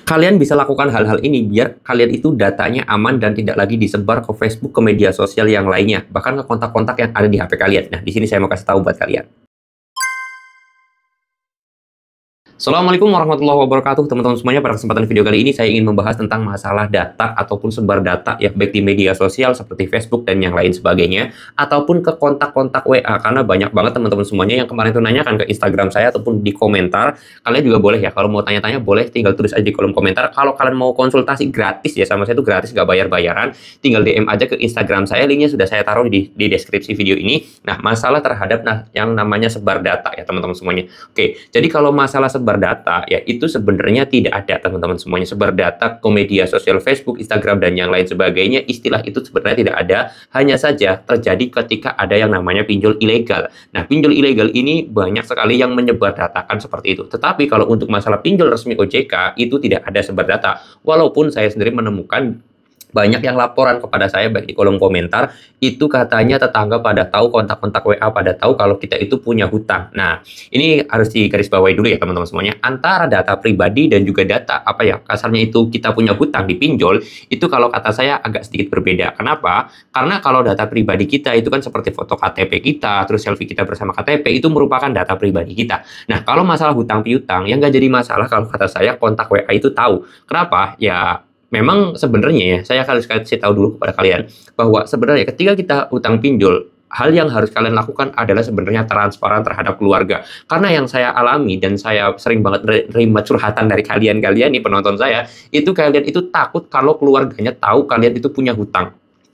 Kalian bisa lakukan hal-hal ini biar kalian itu datanya aman dan tidak lagi disebar ke Facebook, ke media sosial yang lainnya, bahkan ke kontak-kontak yang ada di HP kalian. Nah, di sini saya mau kasih tahu buat kalian. Assalamualaikum warahmatullahi wabarakatuh, teman-teman semuanya. Pada kesempatan video kali ini saya ingin membahas tentang masalah data ataupun sebar data ya, baik di media sosial seperti Facebook dan yang lain sebagainya, ataupun ke kontak-kontak WA. Karena banyak banget teman-teman semuanya yang kemarin itu nanyakan ke Instagram saya ataupun di komentar. Kalian juga boleh ya, kalau mau tanya-tanya boleh tinggal tulis aja di kolom komentar. Kalau kalian mau konsultasi gratis ya sama saya, itu gratis, nggak bayar-bayaran, tinggal DM aja ke Instagram saya, linknya sudah saya taruh di deskripsi video ini. Nah, masalah terhadap yang namanya sebar data ya teman-teman semuanya. Oke, jadi kalau masalah sebar data ya itu sebenarnya tidak ada teman-teman semuanya. Sebar data ke media sosial Facebook, Instagram dan yang lain sebagainya, istilah itu sebenarnya tidak ada, hanya saja terjadi ketika ada yang namanya pinjol ilegal. Nah, pinjol ilegal ini banyak sekali yang menyebar datakan seperti itu. Tetapi kalau untuk masalah pinjol resmi OJK itu tidak ada sebar data. Walaupun saya sendiri menemukan banyak yang laporan kepada saya baik di kolom komentar, itu katanya tetangga pada tahu, kontak-kontak WA pada tahu kalau kita itu punya hutang. Nah, ini harus digarisbawahi dulu ya teman-teman semuanya. Antara data pribadi dan juga data apa ya, kasarnya itu kita punya hutang dipinjol, itu kalau kata saya agak sedikit berbeda. Kenapa? Karena kalau data pribadi kita itu kan seperti foto KTP kita, terus selfie kita bersama KTP, itu merupakan data pribadi kita. Nah, kalau masalah hutang piutang, yang nggak jadi masalah kalau kata saya kontak WA itu tahu. Kenapa? Ya, memang sebenarnya ya, saya harus kasih tahu dulu kepada kalian bahwa sebenarnya ketika kita utang pinjol, hal yang harus kalian lakukan adalah sebenarnya transparan terhadap keluarga. Karena yang saya alami dan saya sering banget nerima curhatan dari kalian-kalian nih penonton saya, itu kalian itu takut kalau keluarganya tahu kalian itu punya hutang.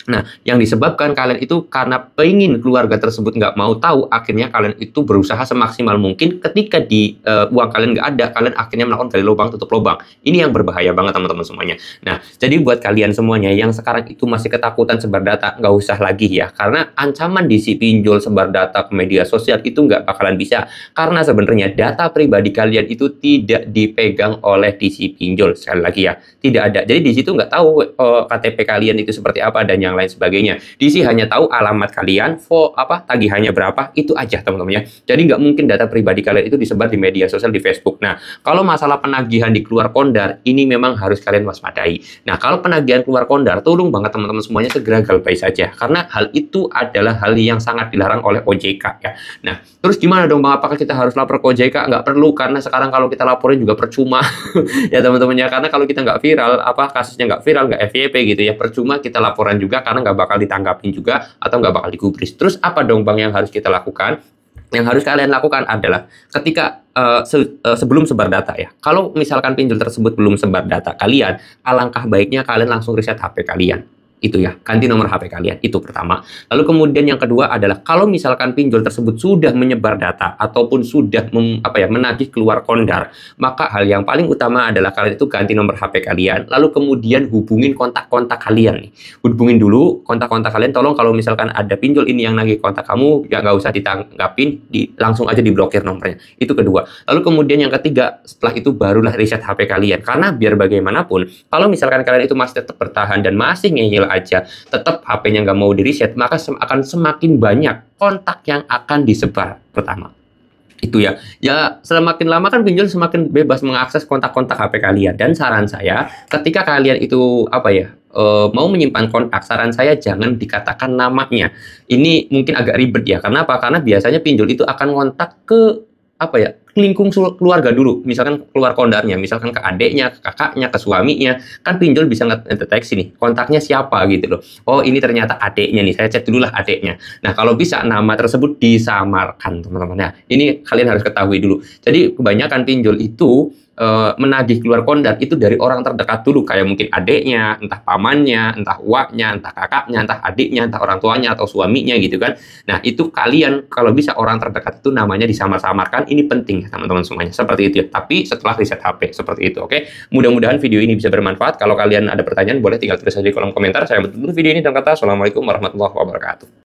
Nah, yang disebabkan kalian itu karena pengen keluarga tersebut nggak mau tahu, akhirnya kalian itu berusaha semaksimal mungkin ketika di uang kalian nggak ada, kalian akhirnya melakukan gali lubang tutup lubang. Ini yang berbahaya banget teman-teman semuanya. Nah, jadi buat kalian semuanya yang sekarang itu masih ketakutan sebar data, nggak usah lagi ya, karena ancaman di si pinjol sebar data ke media sosial itu nggak bakalan bisa, karena sebenarnya data pribadi kalian itu tidak dipegang oleh di si pinjol. Sekali lagi ya, tidak ada. Jadi di situ nggak tahu KTP kalian itu seperti apa dan yang lain sebagainya. DC hanya tahu alamat kalian, tagihannya berapa, itu aja teman-teman ya. Jadi nggak mungkin data pribadi kalian itu disebar di media sosial di Facebook. Nah, kalau masalah penagihan di keluar kondar, ini memang harus kalian waspadai. Nah, kalau penagihan keluar kondar, tolong banget teman-teman semuanya segera galbay saja, karena hal itu adalah hal yang sangat dilarang oleh OJK ya. Nah, terus gimana dong Bang? Apakah kita harus lapor ke OJK? Nggak perlu, karena sekarang kalau kita laporin juga percuma ya teman-teman ya, karena kalau kita nggak viral, kasusnya nggak viral, nggak FYP gitu ya, percuma kita laporan juga karena nggak bakal ditanggapin juga atau nggak bakal digubris. Terus apa dong Bang yang harus kita lakukan? Yang harus kalian lakukan adalah ketika sebelum sebar data ya, kalau misalkan pinjol tersebut belum sebar data kalian, alangkah baiknya kalian langsung reset HP kalian. Itu ya, ganti nomor HP kalian, itu pertama. Lalu kemudian yang kedua adalah kalau misalkan pinjol tersebut sudah menyebar data ataupun sudah menagih keluar kondar, maka hal yang paling utama adalah kalian itu ganti nomor HP kalian, lalu kemudian hubungin kontak-kontak kalian nih. Hubungin dulu kontak-kontak kalian, tolong kalau misalkan ada pinjol ini yang nagih kontak kamu, ya nggak usah ditanggapin, langsung aja diblokir nomornya. Itu kedua. Lalu kemudian yang ketiga, setelah itu barulah reset HP kalian. Karena biar bagaimanapun, kalau misalkan kalian itu masih tetap bertahan dan masih ngeyel aja, tetap HP-nya nggak mau di reset, maka akan semakin banyak kontak yang akan disebar pertama. Itu ya, semakin lama kan pinjol semakin bebas mengakses kontak-kontak HP kalian. Dan saran saya, ketika kalian itu mau menyimpan kontak, saran saya jangan dikatakan namanya. Ini mungkin agak ribet ya. Kenapa? Karena biasanya pinjol itu akan kontak ke lingkung keluarga dulu, misalkan keluar kondarnya, misalkan ke adiknya, ke kakaknya, ke suaminya, kan pinjol bisa ngedeteksi nih kontaknya siapa gitu loh. Oh, ini ternyata adiknya nih, saya cek dulu lah adiknya. Nah, kalau bisa nama tersebut disamarkan teman-teman ya. Ini kalian harus ketahui dulu. Jadi kebanyakan pinjol itu menagih keluar kondar itu dari orang terdekat dulu, kayak mungkin adiknya, entah pamannya, entah uaknya, entah kakaknya, entah adiknya, entah orang tuanya atau suaminya gitu kan. Nah, itu kalian kalau bisa orang terdekat itu namanya disamar-samarkan. Ini penting teman-teman semuanya, seperti itu ya. Tapi setelah reset HP seperti itu, oke. Mudah-mudahan video ini bisa bermanfaat. Kalau kalian ada pertanyaan boleh tinggal tulis aja di kolom komentar. Saya tutup video ini dengan kata assalamualaikum warahmatullahi wabarakatuh.